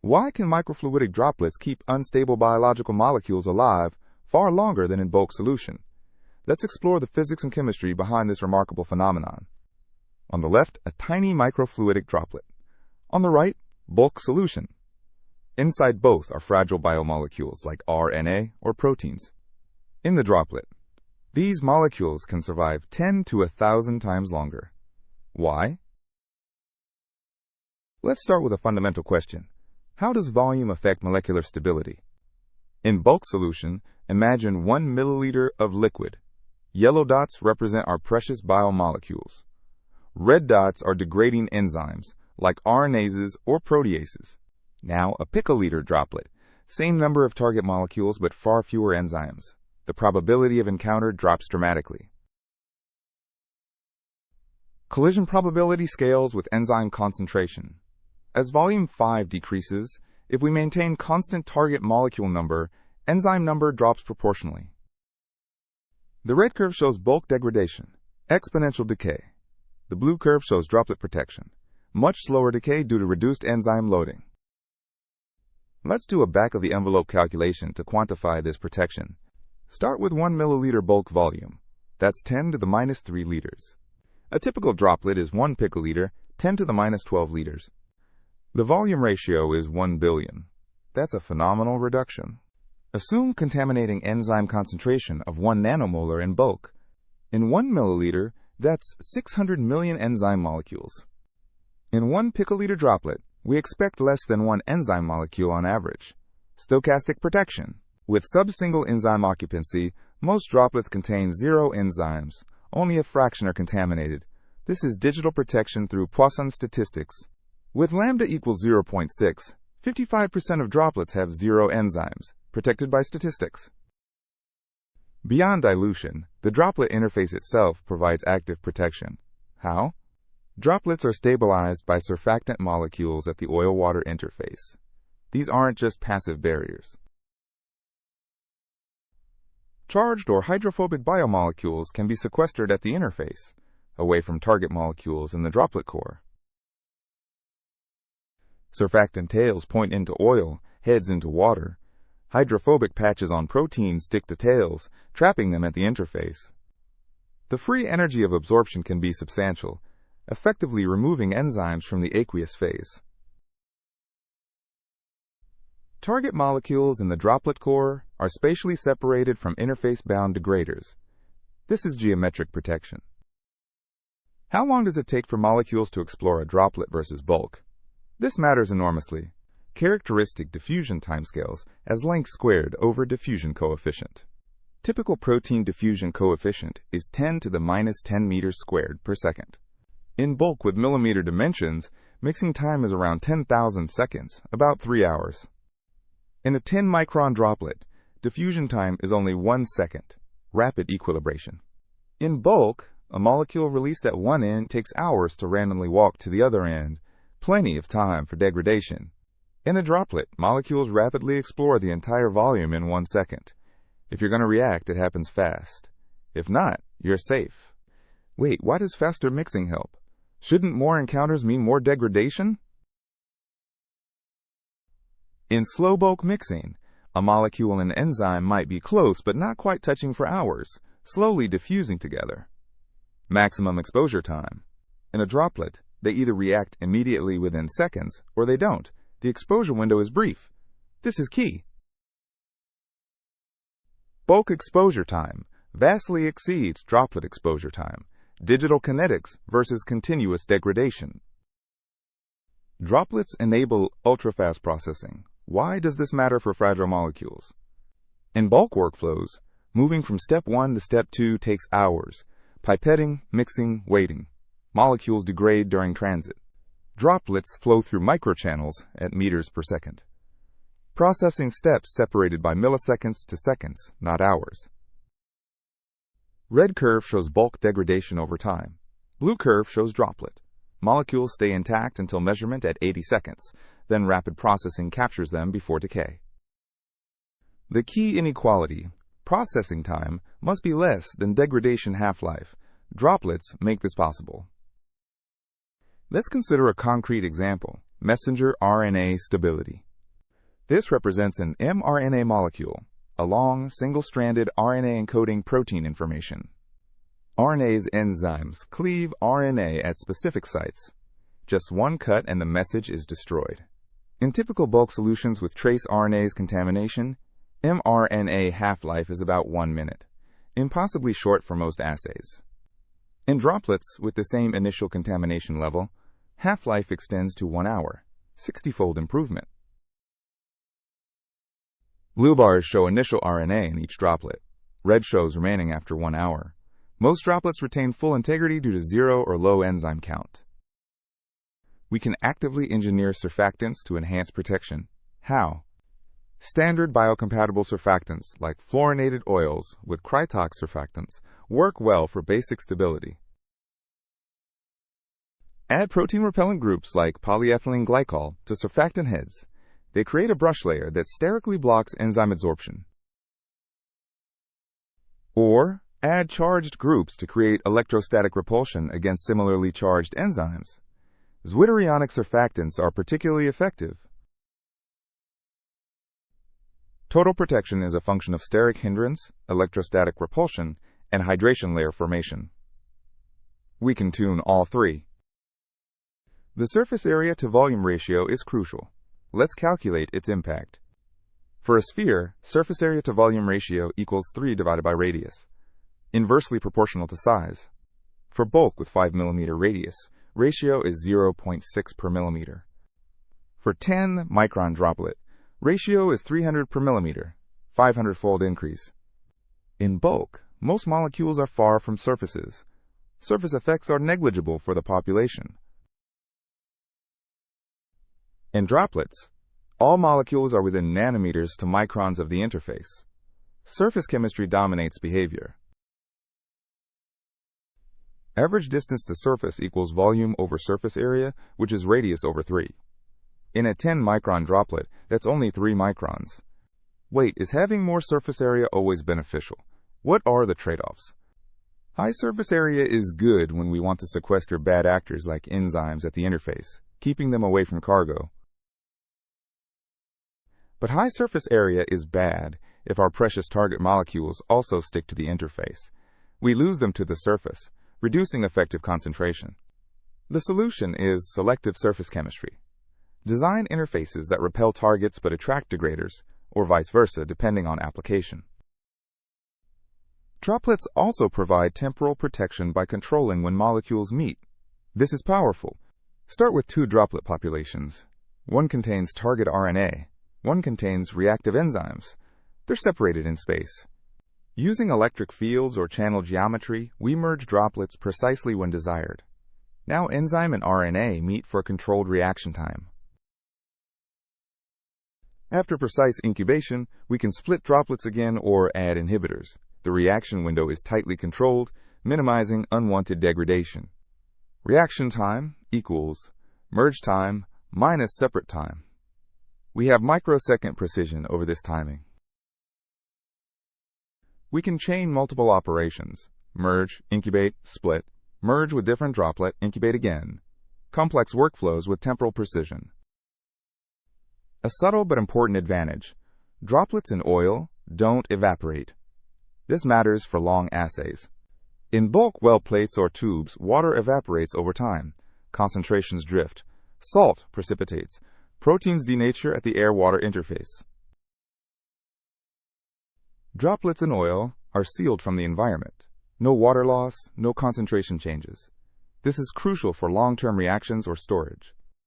Why can microfluidic droplets keep unstable biological molecules alive far longer than in bulk solution? Let's explore the physics and chemistry behind this remarkable phenomenon. On the left, a tiny microfluidic droplet. On the right, bulk solution. Inside both are fragile biomolecules like RNA or proteins. In the droplet, these molecules can survive 10 to 1,000 times longer. Why? Let's start with a fundamental question. How does volume affect molecular stability? In bulk solution, imagine 1 milliliter of liquid. Yellow dots represent our precious biomolecules. Red dots are degrading enzymes, like RNases or proteases. Now, a picoliter droplet. Same number of target molecules, but far fewer enzymes. The probability of encounter drops dramatically. Collision probability scales with enzyme concentration. As volume 5 decreases, if we maintain constant target molecule number, enzyme number drops proportionally. The red curve shows bulk degradation, exponential decay. The blue curve shows droplet protection, much slower decay due to reduced enzyme loading. Let's do a back-of-the-envelope calculation to quantify this protection. Start with 1 milliliter bulk volume. That's 10 to the minus 3 liters. A typical droplet is 1 picoliter, 10 to the minus 12 liters. The volume ratio is 1 billion. That's a phenomenal reduction. Assume contaminating enzyme concentration of 1 nanomolar in bulk. In 1 milliliter, that's 600 million enzyme molecules. In 1 picoliter droplet, we expect less than 1 enzyme molecule on average. Stochastic protection. With sub-single enzyme occupancy, most droplets contain 0 enzymes. Only a fraction are contaminated. This is digital protection through Poisson statistics. With lambda equals 0.6, 55% of droplets have 0 enzymes, protected by statistics. Beyond dilution, the droplet interface itself provides active protection. How? Droplets are stabilized by surfactant molecules at the oil-water interface. These aren't just passive barriers. Charged or hydrophobic biomolecules can be sequestered at the interface, away from target molecules in the droplet core. Surfactant tails point into oil, heads into water. Hydrophobic patches on proteins stick to tails, trapping them at the interface. The free energy of absorption can be substantial, effectively removing enzymes from the aqueous phase. Target molecules in the droplet core are spatially separated from interface-bound degraders. This is geometric protection. How long does it take for molecules to explore a droplet versus bulk? This matters enormously. Characteristic diffusion timescales as length squared over diffusion coefficient. Typical protein diffusion coefficient is 10 to the minus 10 meters squared per second. In bulk with millimeter dimensions, mixing time is around 10,000 seconds, about 3 hours. In a 10-micron droplet, diffusion time is only 1 second, rapid equilibration. In bulk, a molecule released at one end takes hours to randomly walk to the other end, plenty of time for degradation. In a droplet, molecules rapidly explore the entire volume in 1 second. If you're going to react, it happens fast. If not, you're safe. Wait, why does faster mixing help? Shouldn't more encounters mean more degradation? In slow bulk mixing, a molecule and an enzyme might be close but not quite touching for hours, slowly diffusing together. Maximum exposure time. In a droplet, they either react immediately within seconds or they don't. The exposure window is brief. This is key. Bulk exposure time vastly exceeds droplet exposure time. Digital kinetics versus continuous degradation. Droplets enable ultrafast processing. Why does this matter for fragile molecules? In bulk workflows, moving from step 1 to step 2 takes hours. Pipetting, mixing, waiting. Molecules degrade during transit. Droplets flow through microchannels at meters per second. Processing steps separated by milliseconds to seconds, not hours. Red curve shows bulk degradation over time. Blue curve shows droplet. Molecules stay intact until measurement at 80 seconds, then rapid processing captures them before decay. The key inequality, processing time, must be less than degradation half-life. Droplets make this possible. Let's consider a concrete example, messenger RNA stability. This represents an mRNA molecule, a long, single-stranded RNA encoding protein information. RNA's enzymes cleave RNA at specific sites. Just one cut and the message is destroyed. In typical bulk solutions with trace RNase contamination, mRNA half-life is about 1 minute, impossibly short for most assays. In droplets with the same initial contamination level, half-life extends to 1 hour, 60-fold improvement. Blue bars show initial RNA in each droplet. Red shows remaining after 1 hour. Most droplets retain full integrity due to zero or low enzyme count. We can actively engineer surfactants to enhance protection. How? Standard biocompatible surfactants like fluorinated oils with Krytox surfactants work well for basic stability. Add protein-repellent groups like polyethylene glycol to surfactant heads. They create a brush layer that sterically blocks enzyme adsorption. Or add charged groups to create electrostatic repulsion against similarly charged enzymes. Zwitterionic surfactants are particularly effective. Total protection is a function of steric hindrance, electrostatic repulsion, and hydration layer formation. We can tune all three. The surface area to volume ratio is crucial. Let's calculate its impact. For a sphere, surface area to volume ratio equals 3 divided by radius, inversely proportional to size. For bulk with 5 mm radius, ratio is 0.6 per millimeter. For 10 micron droplet, ratio is 300 per millimeter, 500-fold increase. In bulk, most molecules are far from surfaces. Surface effects are negligible for the population. In droplets, all molecules are within nanometers to microns of the interface. Surface chemistry dominates behavior. Average distance to surface equals volume over surface area, which is radius over 3. In a 10-micron droplet, that's only 3 microns. Wait, is having more surface area always beneficial? What are the trade-offs? High surface area is good when we want to sequester bad actors like enzymes at the interface, keeping them away from cargo. But high surface area is bad if our precious target molecules also stick to the interface. We lose them to the surface, reducing effective concentration. The solution is selective surface chemistry. Design interfaces that repel targets but attract degraders, or vice versa, depending on application. Droplets also provide temporal protection by controlling when molecules meet. This is powerful. Start with 2 droplet populations. One contains target RNA. One contains reactive enzymes. They're separated in space. Using electric fields or channel geometry, we merge droplets precisely when desired. Now enzyme and RNA meet for a controlled reaction time. After precise incubation, we can split droplets again or add inhibitors. The reaction window is tightly controlled, minimizing unwanted degradation. Reaction time equals merge time minus separate time. We have microsecond precision over this timing. We can chain multiple operations: merge, incubate, split, merge with different droplet, incubate again. Complex workflows with temporal precision. A subtle but important advantage: droplets in oil don't evaporate. This matters for long assays. In bulk well plates or tubes, water evaporates over time. Concentrations drift. Salt precipitates. Proteins denature at the air-water interface. Droplets in oil are sealed from the environment. No water loss, no concentration changes. This is crucial for long-term reactions or storage.